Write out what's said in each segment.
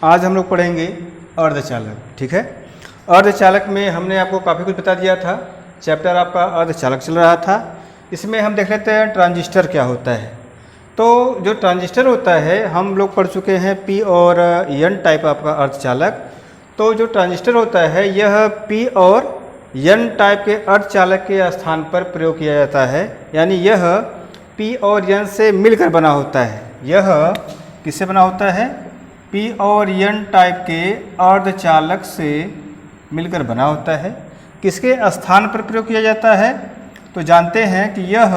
आज हम लोग पढ़ेंगे अर्धचालक। ठीक है, अर्धचालक में हमने आपको काफ़ी कुछ बता दिया था। चैप्टर आपका अर्धचालक चल रहा था। इसमें हम देख लेते हैं ट्रांजिस्टर क्या होता है। तो जो ट्रांजिस्टर होता है हम लोग पढ़ चुके हैं पी और एन टाइप आपका अर्धचालक। तो जो ट्रांजिस्टर होता है यह पी और एन टाइप के अर्धचालक के स्थान पर प्रयोग किया जाता है, यानी यह पी और एन से मिलकर बना होता है। यह किससे बना होता है? पी और एन टाइप के अर्धचालक से मिलकर बना होता है। किसके स्थान पर प्रयोग किया जाता है? तो जानते हैं कि यह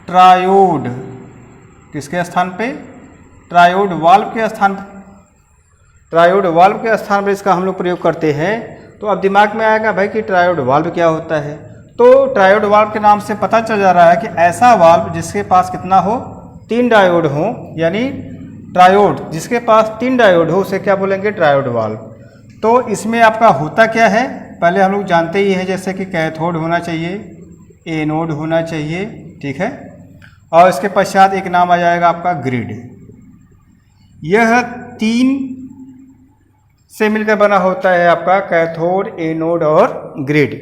ट्रायोड, किसके स्थान पे? ट्रायोड वाल्व के स्थान पर, ट्रायोड वाल्व के स्थान पर इसका हम लोग प्रयोग करते हैं। तो अब दिमाग में आएगा भाई कि ट्रायोड वाल्व क्या होता है। तो ट्रायोड वाल्व के नाम से पता चल जा रहा है कि ऐसा वाल्व जिसके पास कितना हो? 3 डायोड हो, यानी ट्रायोड जिसके पास 3 डायोड हो उसे क्या बोलेंगे? Triode valve. तो इसमें आपका होता क्या है पहले हम लोग जानते ही हैं, जैसे कि कैथोड होना चाहिए, एनोड होना चाहिए, ठीक है, और इसके पश्चात एक नाम आ जाएगा आपका ग्रिड। यह 3 से मिलकर बना होता है आपका कैथोड, एनोड और ग्रिड।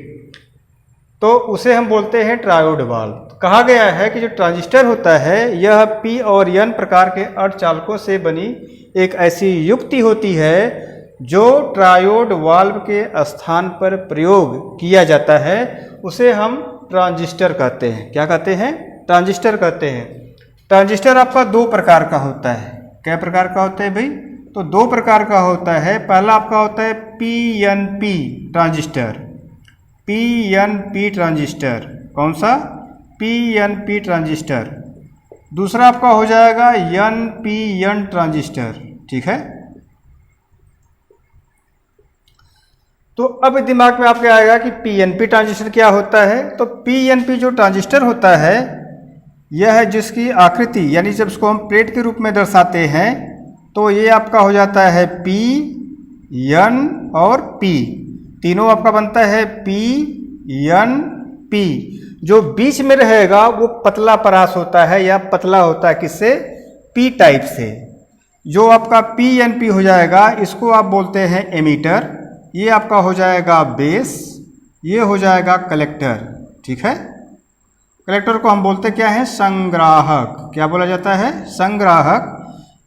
तो उसे हम बोलते हैं ट्रायोड वाल्व। कहा गया है कि जो ट्रांजिस्टर होता है यह पी और एन प्रकार के अर्धचालकों से बनी एक ऐसी युक्ति होती है जो ट्रायोड वाल्व के स्थान पर प्रयोग किया जाता है। उसे हम ट्रांजिस्टर कहते हैं। क्या कहते हैं? ट्रांजिस्टर कहते हैं। ट्रांजिस्टर आपका 2 प्रकार का होता है। क्या प्रकार का होता है भाई? तो 2 प्रकार का होता है। पहला आपका होता है पीएनपी ट्रांजिस्टर। पीएनपी ट्रांजिस्टर, कौन सा? PNP transistor. दूसरा आपका हो जाएगा एनपीएन ट्रांजिस्टर। ठीक है, तो अब दिमाग में आपके आएगा कि पीएनपी ट्रांजिस्टर क्या होता है। तो पीएनपी जो ट्रांजिस्टर होता है यह है जिसकी आकृति, यानी जब इसको हम प्लेट के रूप में दर्शाते हैं तो ये आपका हो जाता है पी, एन और पी, तीनों आपका बनता है पी एन पी। जो बीच में रहेगा वो पतला परास होता है या पतला होता है, किससे? पी टाइप से। जो आपका पी एन पी हो जाएगा इसको आप बोलते हैं एमीटर। ये आपका हो जाएगा बेस, ये हो जाएगा कलेक्टर। ठीक है, कलेक्टर को हम बोलते क्या है? संग्राहक। क्या बोला जाता है? संग्राहक।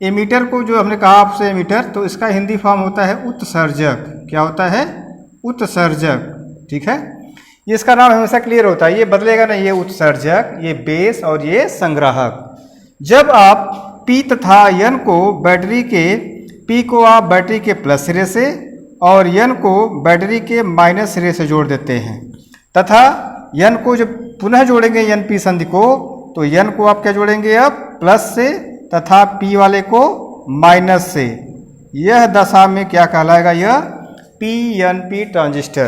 एमीटर को जो हमने कहा आपसे एमीटर, तो इसका हिंदी फॉर्म होता है उत्सर्जक। क्या होता है? उत्सर्जक। ठीक है, ये इसका नाम हमेशा क्लियर होता है, ये बदलेगा नहीं। ये उत्सर्जक, ये बेस और ये संग्राहक। जब आप P तथा N को बैटरी के, P को आप बैटरी के प्लस सिरे से और N को बैटरी के माइनस सिरे से जोड़ देते हैं, तथा N को जब पुनः जोड़ेंगे NP संधि को, तो N को आप क्या जोड़ेंगे? अब प्लस से, तथा P वाले को माइनस से। यह दशा में क्या कहलाएगा? यह पीएनपी ट्रांजिस्टर।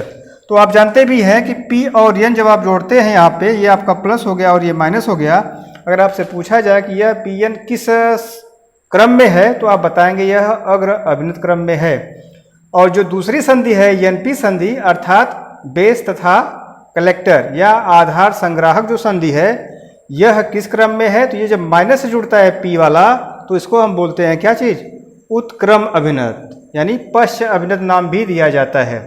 तो आप जानते भी हैं कि P और N जब आप जोड़ते हैं यहाँ पे, ये आपका प्लस हो गया और ये माइनस हो गया। अगर आपसे पूछा जाए कि यह PN किस क्रम में है तो आप बताएंगे यह अग्र अभिन्नत क्रम में है। और जो दूसरी संधि है NP संधि, अर्थात बेस तथा कलेक्टर या आधार संग्राहक जो संधि है, यह किस क्रम में है? तो ये जब माइनस से जुड़ता है P वाला तो इसको हम बोलते हैं क्या चीज? उत्क्रम अभिन्नत, यानी पश्च अभिन्नत नाम भी दिया जाता है।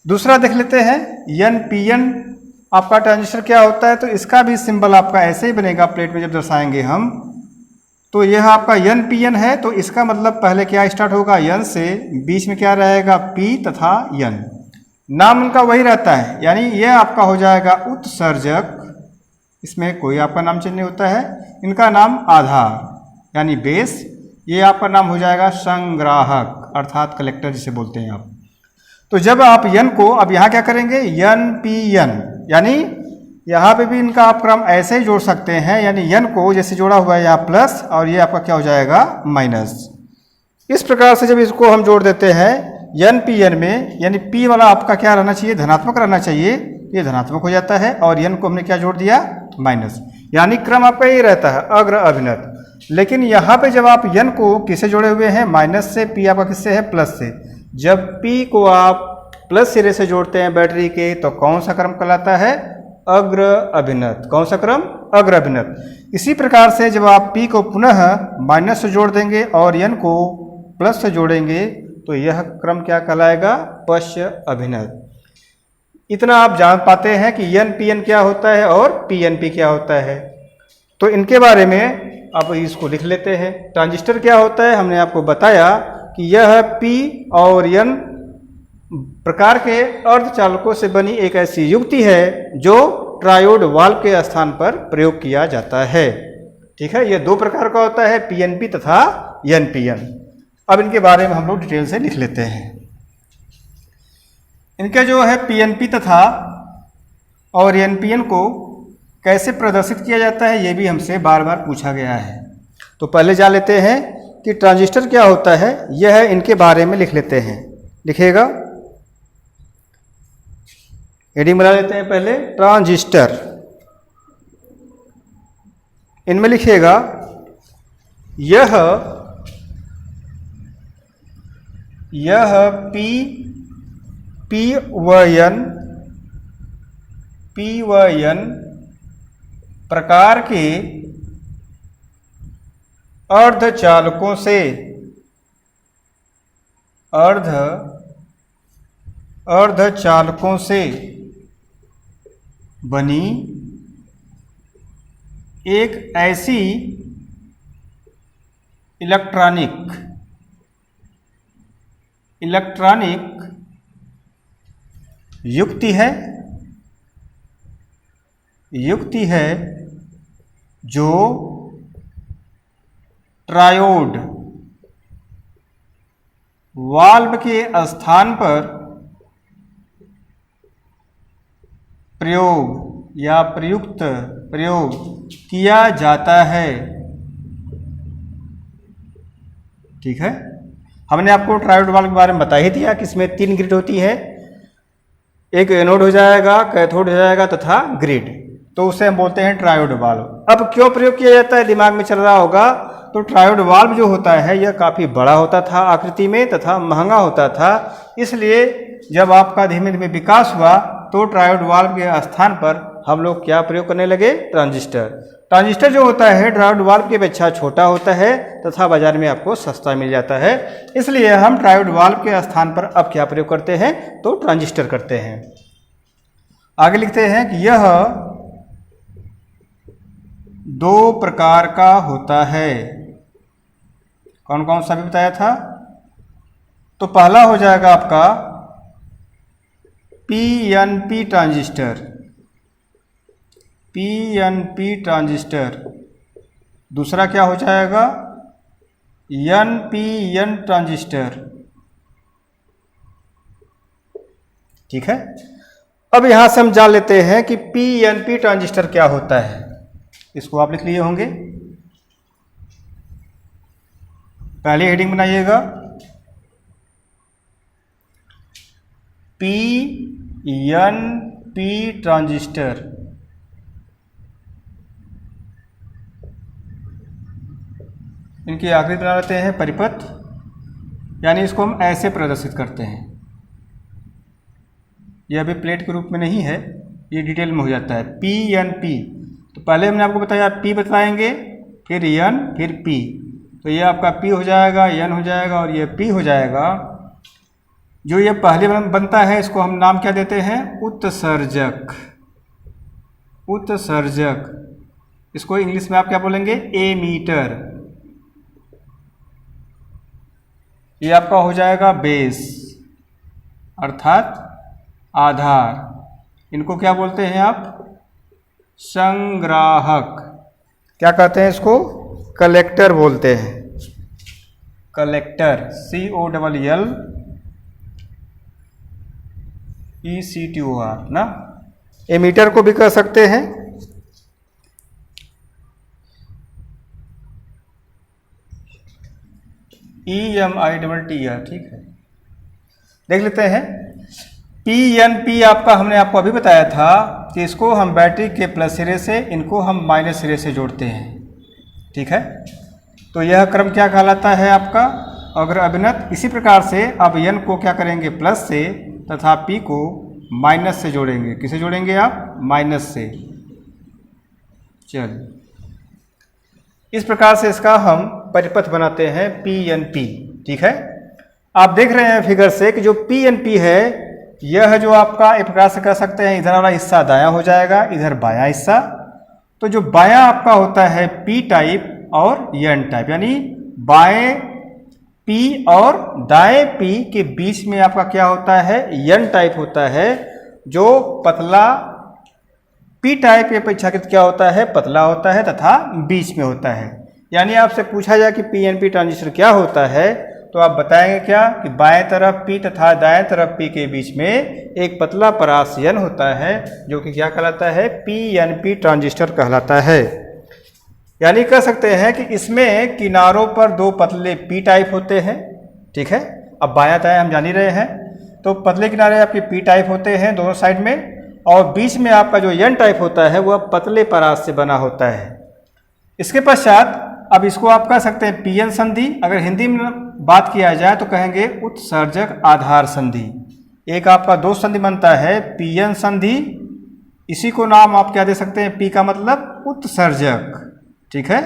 दूसरा देख लेते हैं एनपीएन आपका ट्रांजिस्टर क्या होता है। तो इसका भी सिंबल आपका ऐसे ही बनेगा प्लेट में जब दर्शाएंगे हम। तो यह आपका एनपीएन है, तो इसका मतलब पहले क्या स्टार्ट होगा? एन से, बीच में क्या रहेगा? पी तथा एन। नाम उनका वही रहता है, यानी यह आपका हो जाएगा उत्सर्जक, इसमें कोई आपका नाम चेंज नहीं होता है। इनका नाम आधार यानी बेस, ये आपका नाम हो जाएगा संग्राहक अर्थात कलेक्टर जिसे बोलते हैं आप। तो जब आप N को, अब यहाँ क्या करेंगे? NPN, यानी यहाँ पे भी इनका आप क्रम ऐसे ही जोड़ सकते हैं, यानी N को जैसे जोड़ा हुआ है यहाँ प्लस और ये आपका क्या हो जाएगा? माइनस। इस प्रकार से जब इसको हम जोड़ देते हैं NPN में, यानी P वाला आपका क्या रहना चाहिए? धनात्मक रहना चाहिए, ये धनात्मक हो जाता है और N को हमने क्या जोड़ दिया? माइनस। यानी क्रम आपका ये रहता है अग्र अभिन्नत। लेकिन यहाँ पे जब आप N को किससे जोड़े हुए हैं? माइनस से। P आपका किससे है? प्लस से। जब P को आप प्लस सिरे से जोड़ते हैं बैटरी के, तो कौन सा क्रम कहलाता है? अग्र अभिन्नत। कौन सा क्रम? अग्र अभिन्नत। इसी प्रकार से जब आप P को पुनः माइनस से जोड़ देंगे और N को प्लस से जोड़ेंगे तो यह क्रम क्या कहलाएगा? पश्च अभिन्न। इतना आप जान पाते हैं कि एन पी एन क्या होता है और पी एन पी क्या होता है। तो इनके बारे में आप इसको लिख लेते हैं। ट्रांजिस्टर क्या होता है? हमने आपको बताया कि यह पी और एन प्रकार के अर्धचालकों से बनी एक ऐसी युक्ति है जो ट्रायोड वाल्व के स्थान पर प्रयोग किया जाता है। ठीक है, यह दो प्रकार का होता है, पीएनपी तथा एनपीएन। अब इनके बारे में हम लोग डिटेल से लिख लेते हैं। इनके जो है पीएनपी तथा और एनपीएन को कैसे प्रदर्शित किया जाता है, यह भी हमसे बार बार पूछा गया है। तो पहले जान लेते हैं कि ट्रांजिस्टर क्या होता है, यह इनके बारे में लिख लेते हैं। लिखिएगा, हेडिंग बना लेते हैं पहले, ट्रांजिस्टर। इनमें लिखिएगा, यह पी व एन प्रकार के अर्धचालकों से बनी एक ऐसी इलेक्ट्रॉनिक युक्ति है जो ट्रायोड वाल्व के स्थान पर प्रयुक्त किया जाता है। ठीक है, हमने आपको ट्रायोड वाल्व के बारे में बता ही दिया कि इसमें 3 ग्रिड होती है, एक एनोड हो जाएगा, कैथोड हो जाएगा तथा ग्रिड। तो उसे हम बोलते हैं ट्रायोड वाल्व। अब क्यों प्रयोग किया जाता है, दिमाग में चल रहा होगा। तो ट्रायोड वाल्व जो होता है यह काफ़ी बड़ा होता था आकृति में तथा महंगा होता था, इसलिए जब आपका धीमे धीमे विकास हुआ तो ट्रायोड वाल्व के स्थान पर हम लोग क्या प्रयोग करने लगे? ट्रांजिस्टर। ट्रांजिस्टर जो होता है ट्रायोड वाल्व की अपेक्षा छोटा होता है तथा बाजार में आपको सस्ता मिल जाता है, इसलिए हम ट्रायोड वाल्व के स्थान पर अब क्या प्रयोग करते हैं? तो ट्रांजिस्टर करते हैं। आगे लिखते हैं कि यह 2 प्रकार का होता है। कौन कौन सा भी बताया था? तो पहला हो जाएगा आपका पीएनपी ट्रांजिस्टर। दूसरा क्या हो जाएगा? NPN transistor. ठीक है, अब यहां से हम जान लेते हैं कि पीएनपी ट्रांजिस्टर क्या होता है। इसको आप लिख लिए होंगे, पहले हेडिंग बनाइएगा, पीएनपी ट्रांजिस्टर। इनकी आकृति बना लेते हैं परिपथ, यानी इसको हम ऐसे प्रदर्शित करते हैं। यह अभी प्लेट के रूप में नहीं है, ये डिटेल में हो जाता है। पीएनपी, तो पहले हमने आपको बताया पी बताएंगे, फिर एन, फिर पी। तो ये आपका पी हो जाएगा, एन हो जाएगा और ये पी हो जाएगा। जो ये पहले बनता है इसको हम नाम क्या देते हैं? उत्सर्जक। इसको इंग्लिश में आप क्या बोलेंगे? एमीटर। ये आपका हो जाएगा बेस अर्थात आधार। इनको क्या बोलते हैं आप? संग्राहक। क्या कहते हैं इसको? कलेक्टर बोलते हैं। कलेक्टर, COLLECTOR ना। एमीटर को भी कह सकते हैं। EMITTR। ठीक है, देख लेते हैं। PNP आपका हमने आपको अभी बताया था कि इसको हम बैटरी के प्लस सिरे से, इनको हम माइनस सिरे से जोड़ते हैं। ठीक है, तो यह क्रम क्या कहलाता है आपका? अग्र अभिनत। इसी प्रकार से अब N को क्या करेंगे? प्लस से तथा P को माइनस से जोड़ेंगे। किसे जोड़ेंगे आप? माइनस से। चलिए, इस प्रकार से इसका हम परिपथ बनाते हैं PNP। ठीक है। आप देख रहे हैं फिगर से कि जो PNP है यह जो आपका एक प्रकार से कह सकते हैं इधर वाला हिस्सा दायां हो जाएगा, इधर बायां हिस्सा। तो जो बायां आपका होता है P टाइप और N टाइप, यानी बाएं P और दाएं P के बीच में आपका क्या होता है, N टाइप होता है, जो पतला P टाइप के अपेक्षाकृत क्या होता है, पतला होता है तथा बीच में होता है। यानी आपसे पूछा जाए कि PNP ट्रांजिस्टर क्या होता है तो आप बताएंगे क्या कि बाएं तरफ P तथा दाएं तरफ P के बीच में एक पतला परास N होता है, जो कि क्या कहलाता है, PNP ट्रांजिस्टर कहलाता है। यानी कह सकते हैं कि इसमें किनारों पर दो पतले P टाइप होते हैं, ठीक है। अब बायां दायां हम जान ही रहे हैं, तो पतले किनारे आपके P टाइप होते हैं दोनों साइड में, और बीच में आपका जो N टाइप होता है वह पतले परास से बना होता है। इसके पश्चात अब इसको आप कह सकते हैं PN संधि। अगर हिंदी में बात किया जाए तो कहेंगे उत्सर्जक आधार संधि। एक आपका दो संधि बनता है PN संधि, इसी को नाम आप क्या दे सकते हैं, P का मतलब उत्सर्जक, ठीक है,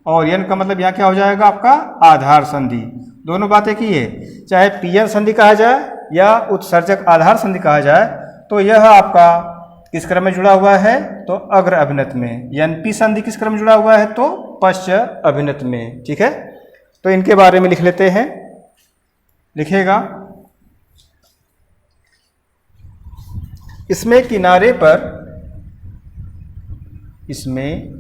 और N का मतलब यहाँ क्या हो जाएगा आपका आधार संधि। दोनों बातें की है, चाहे PN संधि कहा जाए या उत्सर्जक आधार संधि कहा जाए, तो यह आपका किस क्रम में जुड़ा हुआ है, तो अग्र अभिनत में। NP संधि किस क्रम में जुड़ा हुआ है, तो पश्च अभिनत में, ठीक है। तो इनके बारे में लिख लेते हैं, लिखेगा इसमें किनारे पर, इसमें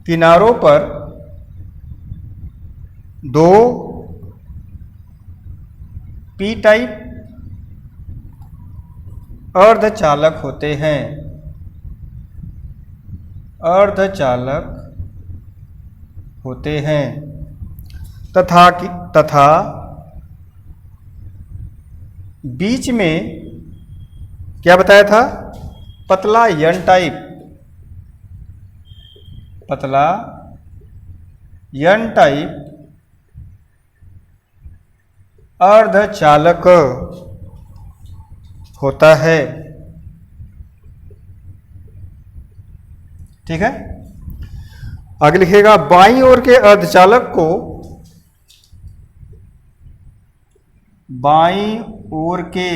किनारों पर दो P टाइप अर्धचालक होते हैं, अर्धचालक होते हैं तथा बीच में क्या बताया था, पतला N टाइप, पतला N टाइप अर्धचालक होता है, ठीक है। आगे लिखेगा बाईं ओर के अर्धचालक को, बाईं ओर के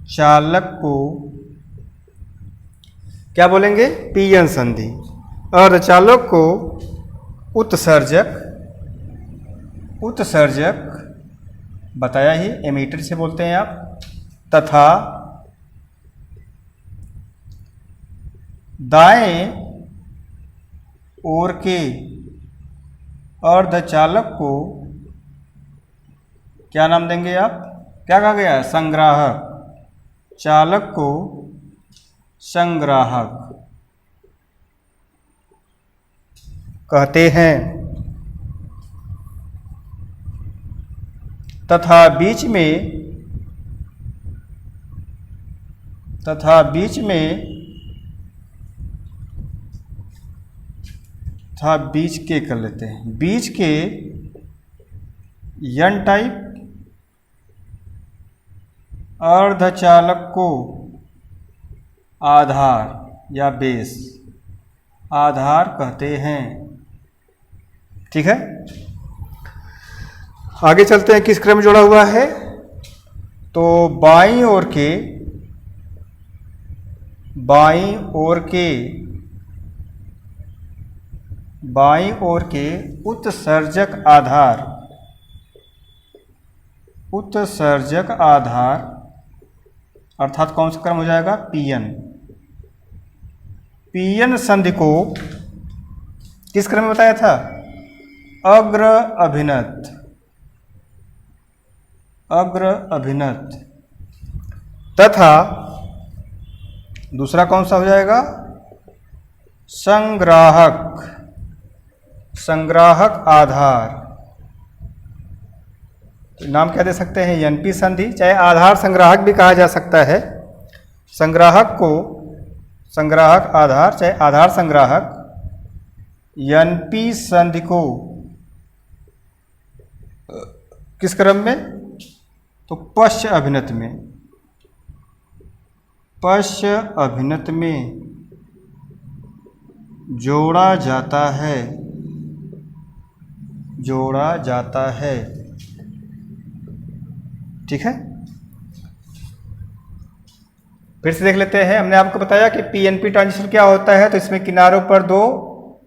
अर्धचालक को क्या बोलेंगे, PN संधि। अर्धचालक को उत्सर्जक, उत्सर्जक बताया ही, एमीटर से बोलते हैं आप, तथा दाएं ओर के अर्धचालक को क्या नाम देंगे आप, क्या कहा गया है, संग्राहक। चालक को संग्राहक कहते हैं तथा बीच में, तथा बीच में, तथा बीच के कर लेते हैं, बीच के N टाइप अर्धचालक को आधार या बेस, आधार कहते हैं, ठीक है। आगे चलते हैं, किस क्रम में जुड़ा हुआ है, तो बाईं ओर के, बाईं ओर के, बाईं ओर के उत्सर्जक आधार, उत्सर्जक आधार अर्थात कौन सा क्रम हो जाएगा, PN। PN संधि को किस क्रम में बताया था, अग्र अभिनत, अग्र अभिनत, तथा दूसरा कौन सा हो जाएगा, संग्राहक, संग्राहक आधार। तो नाम क्या दे सकते हैं, NP संधि, चाहे आधार संग्राहक भी कहा जा सकता है। संग्राहक को संग्राहक आधार, चाहे आधार संग्राहक, NP संधि को किस क्रम में, तो पश्च अभिनत में, पश्च अभिनत में जोड़ा जाता है, जोड़ा जाता है। ठीक है, फिर से देख लेते हैं। हमने आपको बताया कि पीएनपी ट्रांजिस्टर क्या होता है, तो इसमें किनारों पर दो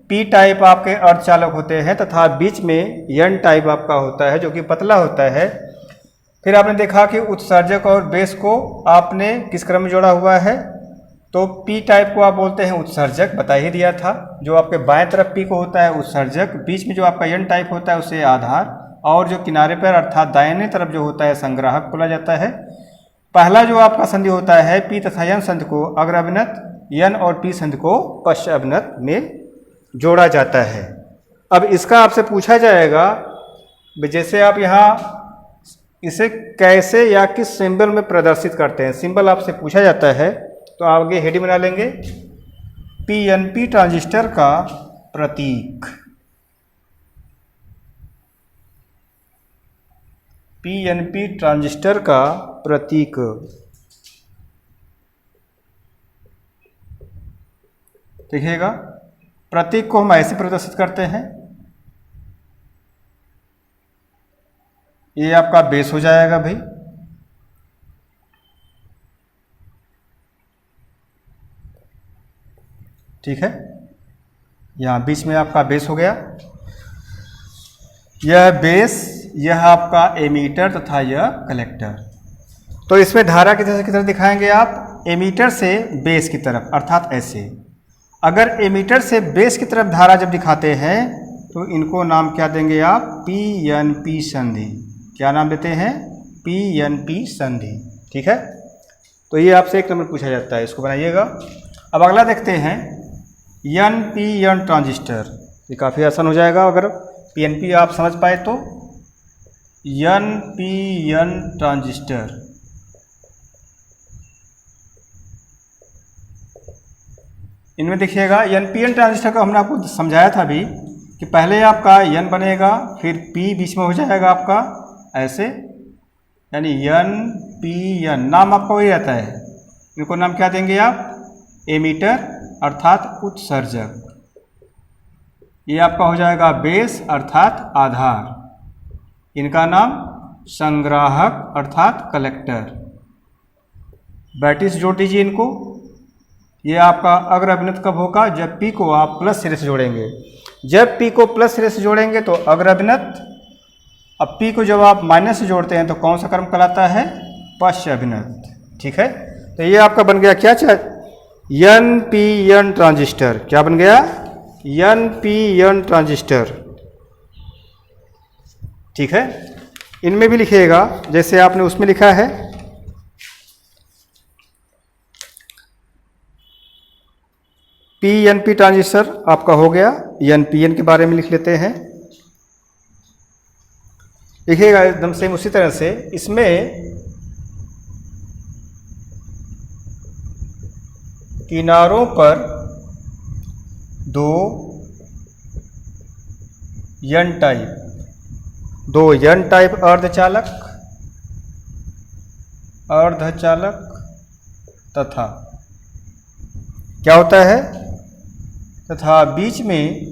पी टाइप आपके अर्धचालक होते हैं तथा बीच में एन टाइप आपका होता है जो कि पतला होता है। फिर आपने देखा कि उत्सर्जक और बेस को आपने किस क्रम में जोड़ा हुआ है, तो पी टाइप को आप बोलते हैं उत्सर्जक, बता ही दिया था। जो आपके बाएं तरफ पी को होता है उत्सर्जक, बीच में जो आपका एन टाइप होता है उसे आधार, और जो किनारे पर अर्थात दाहिने तरफ जो होता है संग्राहक बोला जाता है। पहला जो आपका संधि होता है पी तथा एन संधि को अग्र अभिनत, एन और पी संधि को पश्च अभिनत में जोड़ा जाता है। अब इसका आपसे पूछा जाएगा, जैसे आप यहाँ इसे कैसे या किस सिंबल में प्रदर्शित करते हैं, सिंबल आपसे पूछा जाता है, तो आगे हेडिंग बना लेंगे पीएनपी ट्रांजिस्टर का प्रतीक। पीएनपी ट्रांजिस्टर का प्रतीक। देखिएगा, प्रतीक को हम ऐसे प्रदर्शित करते हैं। ये आपका बेस हो जाएगा भाई, ठीक है, यहाँ बीच में आपका बेस हो गया। यह बेस, यह आपका एमीटर तथा यह कलेक्टर। तो इसमें धारा किस तरह दिखाएंगे आप, एमीटर से बेस की तरफ, अर्थात ऐसे। अगर एमीटर से बेस की तरफ धारा जब दिखाते हैं तो इनको नाम क्या देंगे आप, पीएनपी संधि। क्या नाम देते हैं, पीएनपी संधि। ठीक है, तो ये आपसे एक नंबर पूछा जाता है, इसको बनाइएगा। अब अगला देखते हैं एनपीएन ट्रांजिस्टर। ये काफ़ी आसान हो जाएगा अगर पीएनपी आप समझ पाए तो। एनपीएन ट्रांजिस्टर, इनमें देखिएगा एनपीएन ट्रांजिस्टर को हमने आपको समझाया था अभी कि पहले आपका एन बनेगा, फिर पी बीच में हो जाएगा आपका ऐसे, यानी एनपीएन नाम आपका वही रहता है। इनको नाम क्या देंगे आप, एमीटर अर्थात उत्सर्जक। ये आपका हो जाएगा बेस अर्थात आधार। इनका नाम संग्राहक अर्थात कलेक्टर। बैटिस जोड़ दीजिए इनको। ये आपका अग्र अभिनत कब होगा, जब पी को आप प्लस सिरे से जोड़ेंगे। जब पी को प्लस सिरे से जोड़ेंगे तो अग्र अभिनत। अब पी को जब आप माइनस से जोड़ते हैं तो कौन सा क्रम कहलाता है, पश्च अभिनत। ठीक है, तो ये आपका बन गया क्या, एनपीएन ट्रांजिस्टर। क्या बन गया, एनपीएन ट्रांजिस्टर। ठीक है, इनमें भी लिखिएगा जैसे आपने उसमें लिखा है। पीएनपी ट्रांजिस्टर आपका हो गया। एनपीएन के बारे में लिख लेते हैं। लिखिएगा एकदम सेम उसी तरह से। इसमें किनारों पर दो एन टाइप अर्धचालक तथा क्या होता है, तथा बीच में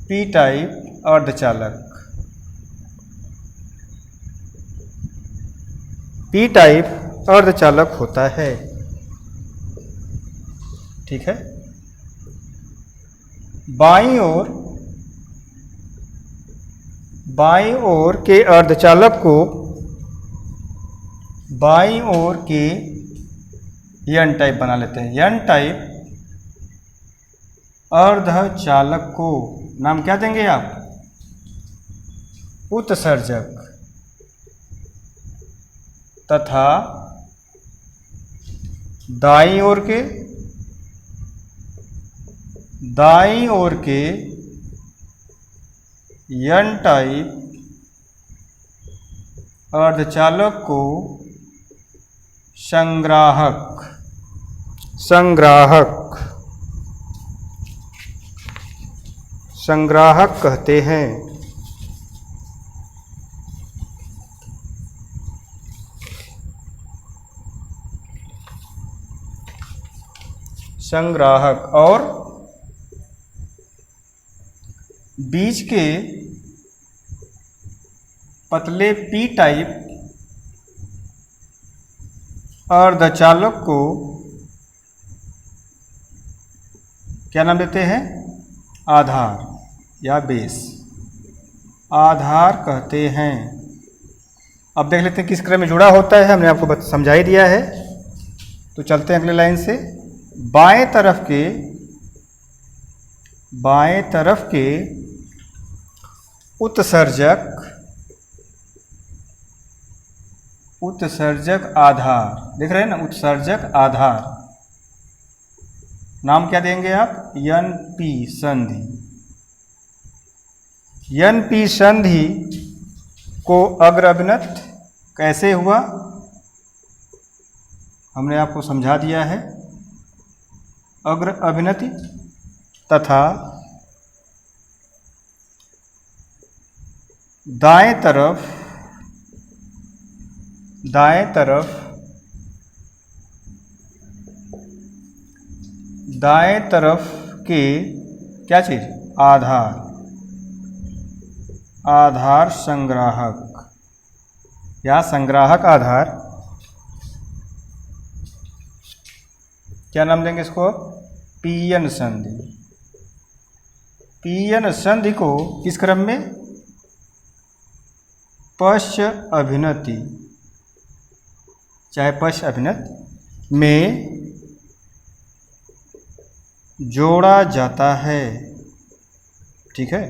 पी टाइप अर्धचालक। पी टाइप अर्धचालक होता है। ठीक है, बाईं ओर के अर्धचालक को बाईं ओर के एन टाइप बना लेते हैं। एन टाइप अर्धचालक को नाम क्या देंगे आप, उत्सर्जक। तथा दाईं ओर के एन टाइप अर्धचालक को संग्राहक कहते हैं। संग्राहक और बीच के पतले पी टाइप अर्धचालक को क्या नाम देते हैं? आधार या बेस, आधार कहते हैं। अब देख लेते हैं किस क्रम में जुड़ा होता है, हमने आपको समझा ही दिया है। तो चलते हैं अगले लाइन से। बाएं तरफ के उत्सर्जक आधार, देख रहे हैं ना, उत्सर्जक आधार, नाम क्या देंगे आप? NP संधि। NP संधि को अग्र अभिनत कैसे हुआ, हमने आपको समझा दिया है। अग्र अभिनति तथा दाएं तरफ के क्या चीज? आधार संग्राहक या संग्राहक आधार, क्या नाम देंगे इसको? PN संधि। PN संधि को किस क्रम में? पश्च अभिनति, चाहे पश्च अभिनत में जोड़ा जाता है। ठीक है,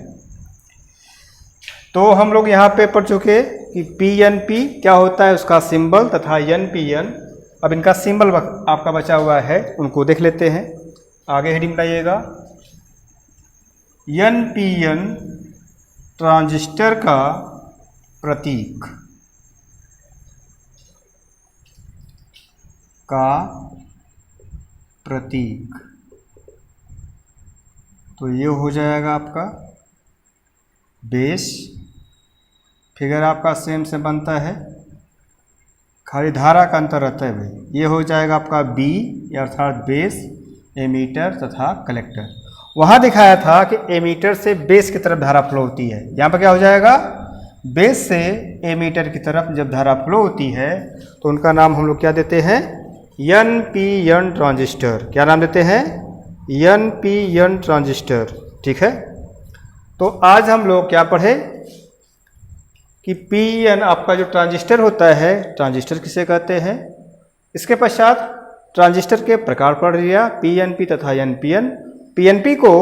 तो हम लोग यहाँ पे पढ़ चुके कि PNP क्या होता है, उसका सिंबल, तथा NPN। अब इनका सिंबल आपका बचा हुआ है, उनको देख लेते हैं। आगे हेडिंग बनाइएगा। NPN ट्रांजिस्टर का प्रतीक तो ये हो जाएगा आपका बेस। फिगर आपका सेम से बनता है, खाली धारा का अंतर रहता है भाई। ये हो जाएगा आपका B, अर्थात बेस, एमीटर तथा कलेक्टर। वहाँ दिखाया था कि एमीटर से बेस की तरफ धारा फ्लो होती है, यहाँ पर क्या हो जाएगा? बेस से एमीटर की तरफ जब धारा फ्लो होती है तो उनका नाम हम लोग क्या देते हैं? NPN transistor. क्या नाम देते हैं? NPN transistor. ठीक है, तो आज हम लोग क्या पढ़े कि PN आपका जो ट्रांजिस्टर होता है, ट्रांजिस्टर किसे कहते हैं। इसके पश्चात ट्रांजिस्टर के प्रकार पढ़ लिया, PNP तथा NPN। PNP को